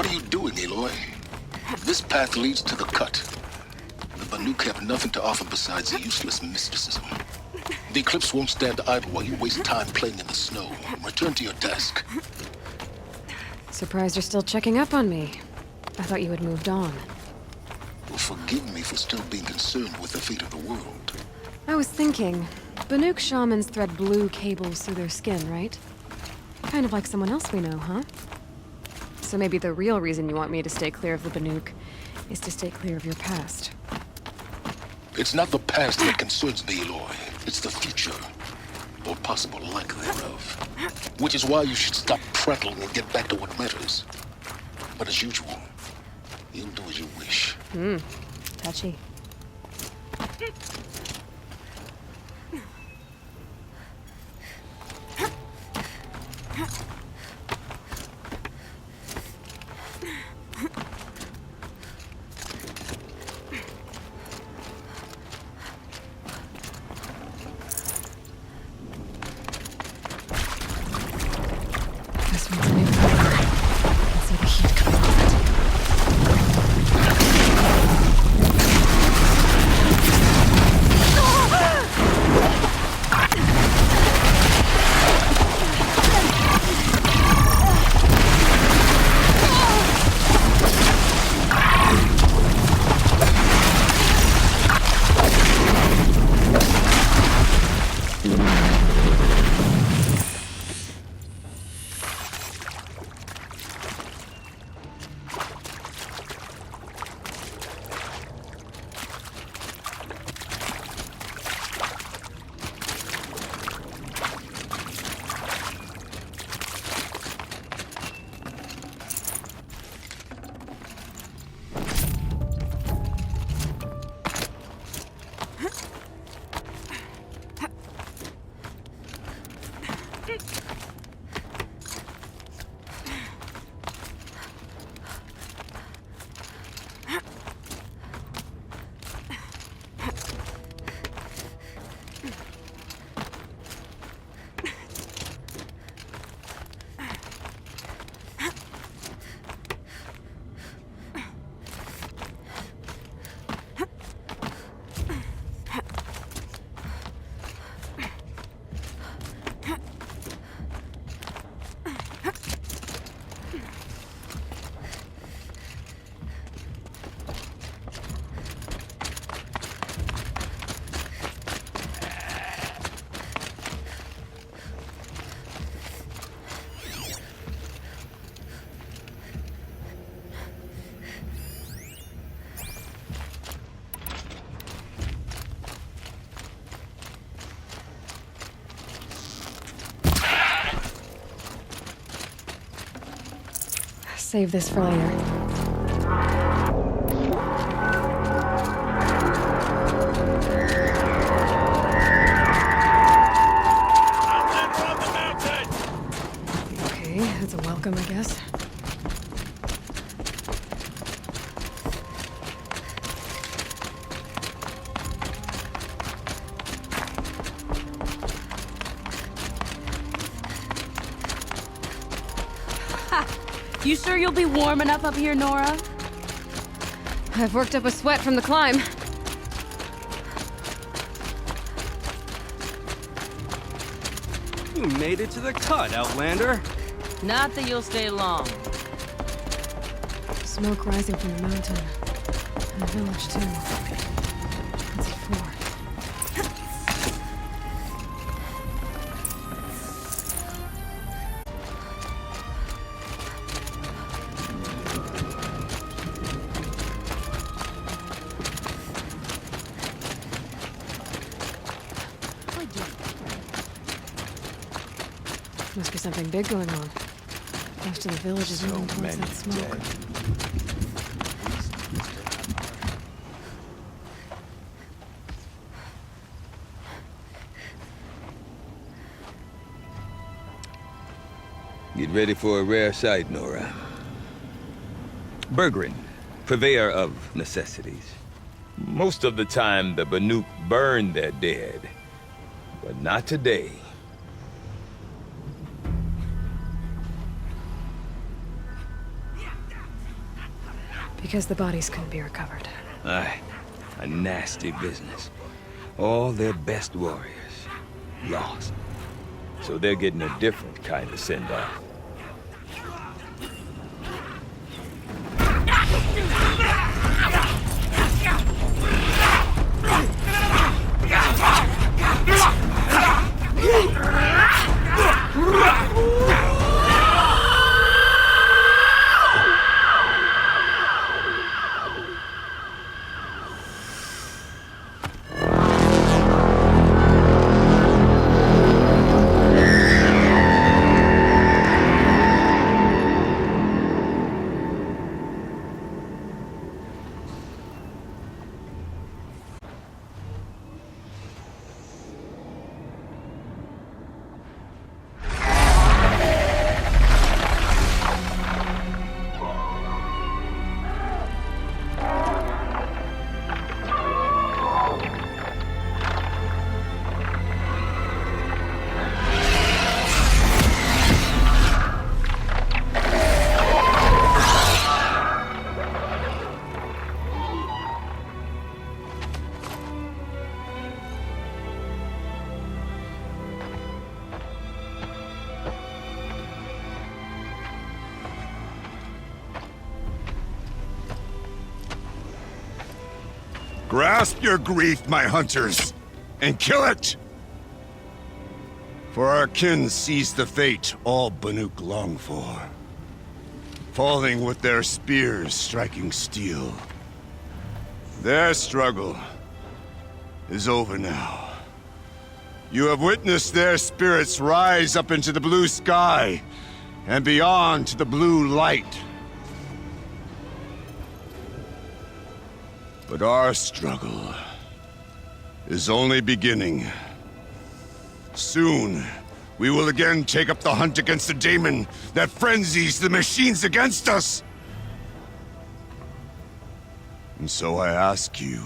What are you doing, Aloy? This path leads to the cut. The Banuk have nothing to offer besides useless mysticism. The Eclipse won't stand idle while you waste time playing in the snow. Return to your desk. Surprised you're still checking up on me. I thought you had moved on. Well, forgive me for still being concerned with the fate of the world. I was thinking, Banuk shamans thread blue cables through their skin, right? Kind of like someone else we know, huh? So maybe the real reason you want me to stay clear of the Banuk is to stay clear of your past. It's not the past that concerns me, Aloy. It's the future. Or possible lack thereof. Which is why you should stop prattling and get back to what matters. But as usual, you'll do as you wish. Touchy. This one's a new cover. I can see the heat coming off it. Save this for later. Okay, that's a welcome, I guess. You sure you'll be warm enough up here, Nora? I've worked up a sweat from the climb. You made it to the cut, Outlander. Not that you'll stay long. Smoke rising from the mountain. And a village, too. What's it for? Must be something big going on. Most of the village is moving towards that smoke. Get ready for a rare sight, Nora. Bergren, purveyor of necessities. Most of the time, the Banuk burn their dead. But not today. Because the bodies couldn't be recovered. Aye, a nasty business. All their best warriors lost. So they're getting a different kind of send-off. Grasp your grief, my hunters, and kill it! For our kin sees the fate all Banuk long for. Falling with their spears striking steel. Their struggle is over now. You have witnessed their spirits rise up into the blue sky and beyond to the blue light. But our struggle is only beginning. Soon, we will again take up the hunt against the daemon that frenzies the machines against us. And so I ask you,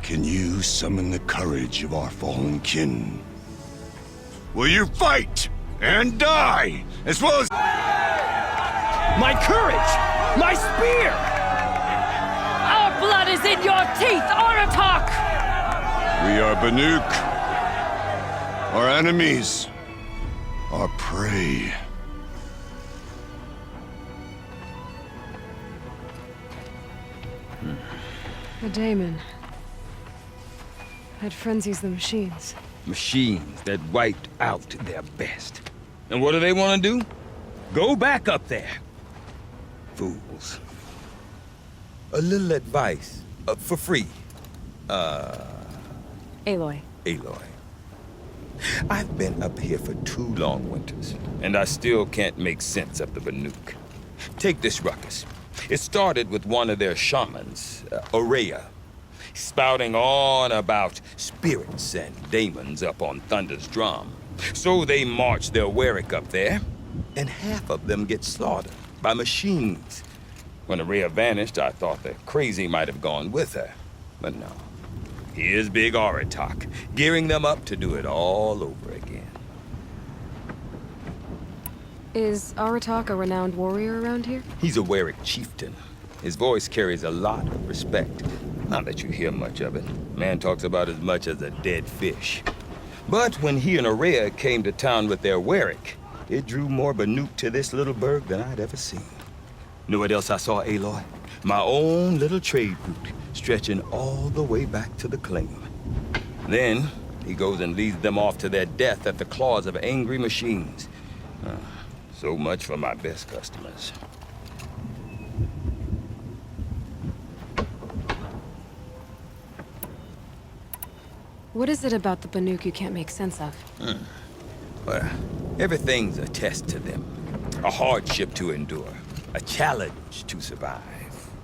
can you summon the courage of our fallen kin? Will you fight and die, as well as... My courage! My spear! Our blood is in your teeth, Aratak! We are Banuk. Our enemies. Our prey. The daemon. That frenzies the machines. Machines that wiped out their best. And what do they want to do? Go back up there. Fools. A little advice, for free. Aloy. Aloy. I've been up here for 2 long winters, and I still can't make sense of the Banuk. Take this ruckus. It started with one of their shamans, Ourea, spouting on about spirits and daemons up on Thunder's drum. So they march their Warwick up there, and half of them get slaughtered by machines. When Ourea vanished, I thought the crazy might have gone with her. But no. Here's Big Aratak, gearing them up to do it all over again. Is Aratak a renowned warrior around here? He's a Warwick chieftain. His voice carries a lot of respect. Not that you hear much of it. Man talks about as much as a dead fish. But when he and Ourea came to town with their Warwick, it drew more Banuk to this little burg than I'd ever seen. Know what else I saw, Aloy? My own little trade route, stretching all the way back to the claim. Then, he goes and leads them off to their death at the claws of angry machines. So much for my best customers. What is it about the Banuk you can't make sense of? Well, everything's a test to them. A hardship to endure. A challenge to survive.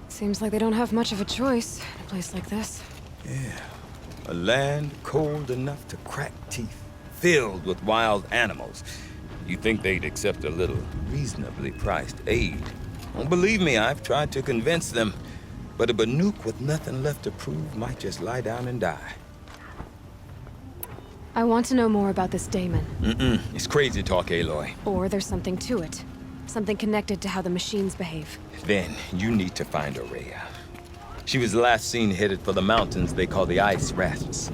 Seems like they don't have much of a choice in a place like this. Yeah. A land cold enough to crack teeth, filled with wild animals. You'd think they'd accept a little reasonably priced aid. Well, believe me, I've tried to convince them. But a Banuk with nothing left to prove might just lie down and die. I want to know more about this daemon. It's crazy talk, Aloy. Or there's something to it. Something connected to how the machines behave. Then you need to find Aurea. She was last seen headed for the mountains they call the Ice Rasps.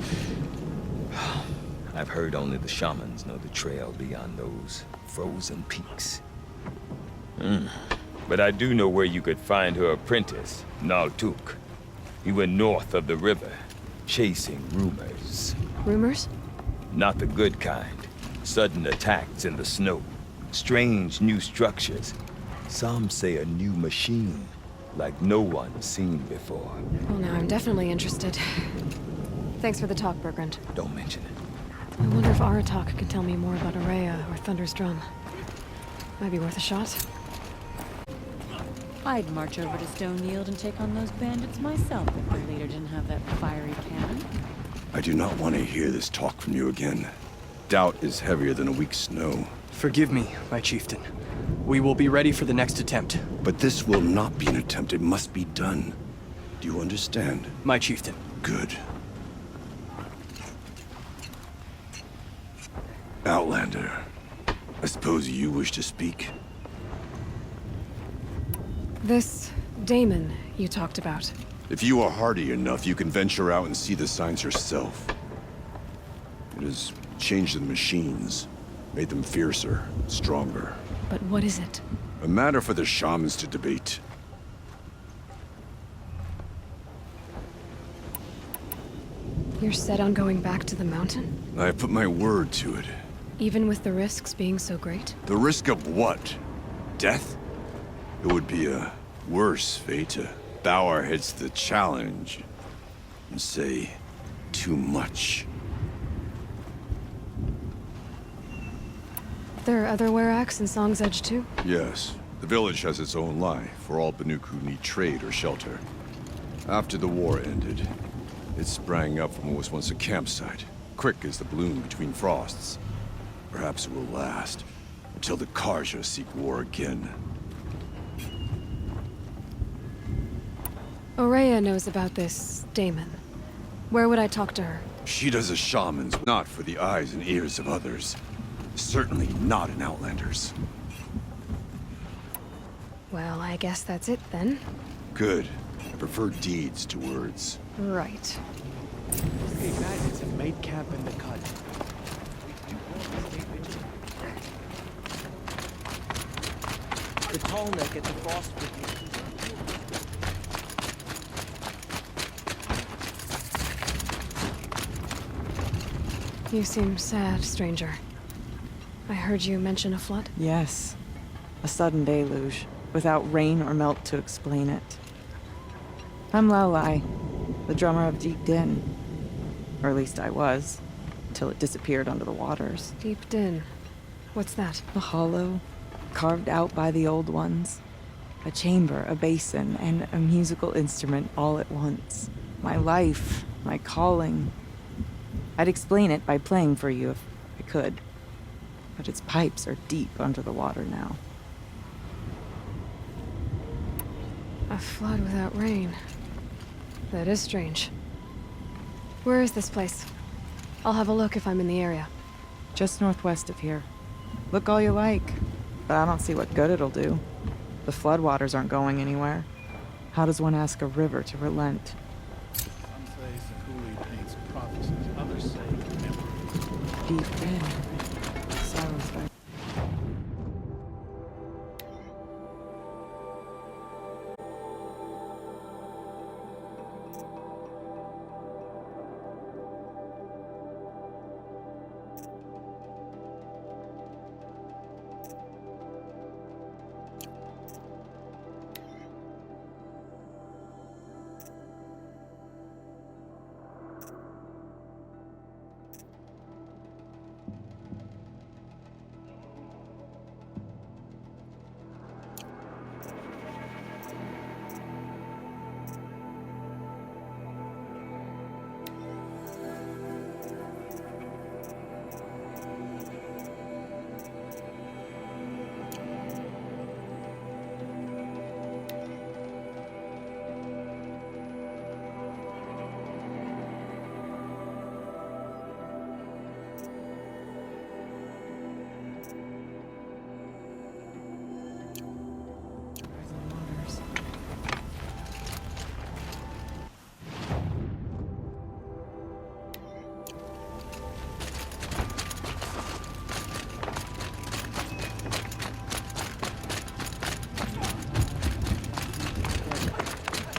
I've heard only the shamans know the trail beyond those frozen peaks. But I do know where you could find her apprentice, Naltuk. He went north of the river, chasing rumors. Rumors? Not the good kind. Sudden attacks in the snow. Strange new structures. Some say a new machine, like no one's seen before. Well, now I'm definitely interested. Thanks for the talk, Bergrand. Don't mention it. I wonder if Aratak could tell me more about Aurea or Thunder's Drum. Might be worth a shot. I'd march over to Stone Yield and take on those bandits myself if their leader didn't have that fiery cannon. I do not want to hear this talk from you again. Doubt is heavier than a week's snow. Forgive me, my chieftain. We will be ready for the next attempt. But this will not be an attempt. It must be done. Do you understand? My chieftain. Good. Outlander, I suppose you wish to speak? This Damon you talked about. If you are hardy enough, you can venture out and see the signs yourself. It has changed the machines, made them fiercer, stronger. But what is it? A matter for the shamans to debate. You're set on going back to the mountain? I have put my word to it. Even with the risks being so great? The risk of what? Death? It would be a worse fate to bow our heads to the challenge and say too much. There are other Weraks in Song's Edge too? Yes. The village has its own life for all Banuk who need trade or shelter. After the war ended, it sprang up from what was once a campsite, quick as the bloom between frosts. Perhaps it will last until the Karja seek war again. Aurea knows about this Damon. Where would I talk to her? She does as shamans, not for the eyes and ears of others. Certainly not in Outlanders. Well, I guess that's it then. Good. I prefer deeds to words. Right. Hey, bandits have made camp in the cut. The tall neck at the frost brigade. You seem sad, stranger. I heard you mention a flood? Yes. A sudden deluge, without rain or melt to explain it. I'm Laolai, the drummer of Deep Din. Or at least I was, till it disappeared under the waters. Deep Din. What's that? A hollow, carved out by the old ones. A chamber, a basin, and a musical instrument all at once. My life, my calling. I'd explain it by playing for you if I could. But its pipes are deep under the water now. A flood without rain. That is strange. Where is this place? I'll have a look if I'm in the area. Just northwest of here. Look all you like, but I don't see what good it'll do. The floodwaters aren't going anywhere. How does one ask a river to relent? Some say Sakuli paints prophecies, others say memories. Deep Din. Silence by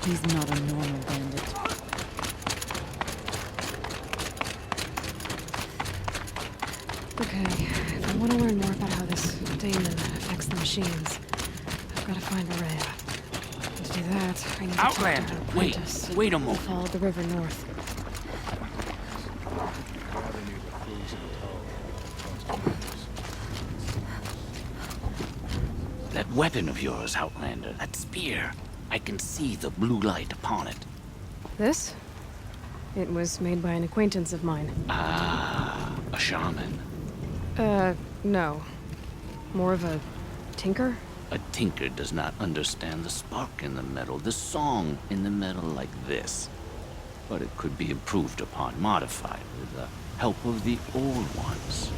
He's not a normal bandit. Okay, if I want to learn more about how this daemon affects the machines, I've got to find Rhea. And to do that, I need to talk to Outlander, her wait, apprentice. wait a and moment. follow the river north. Rather need the clues in the tunnel. That weapon of yours, Outlander, that spear. I can see the blue light upon it. This? It was made by an acquaintance of mine. Ah, a shaman. No. More of a tinker? A tinker does not understand the spark in the metal, the song in the metal like this. But it could be improved upon, modified, with the help of the old ones.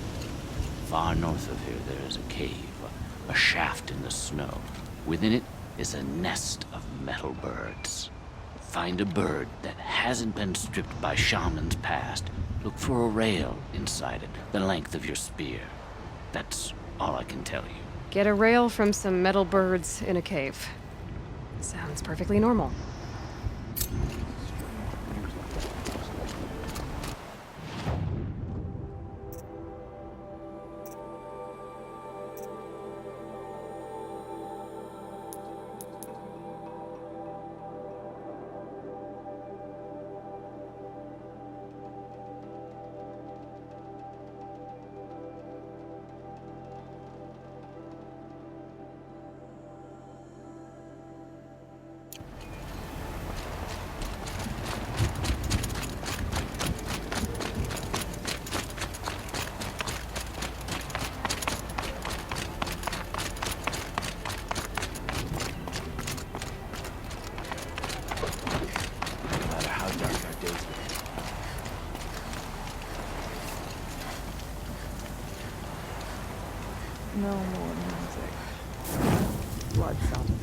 Far north of here there is a cave, a shaft in the snow. Within it is a nest of metal birds. Find a bird that hasn't been stripped by shamans past. Look for a rail inside it, the length of your spear. That's all I can tell you. Get a rail from some metal birds in a cave. Sounds perfectly normal. No matter how dark our days may be. No more music. Blood sounds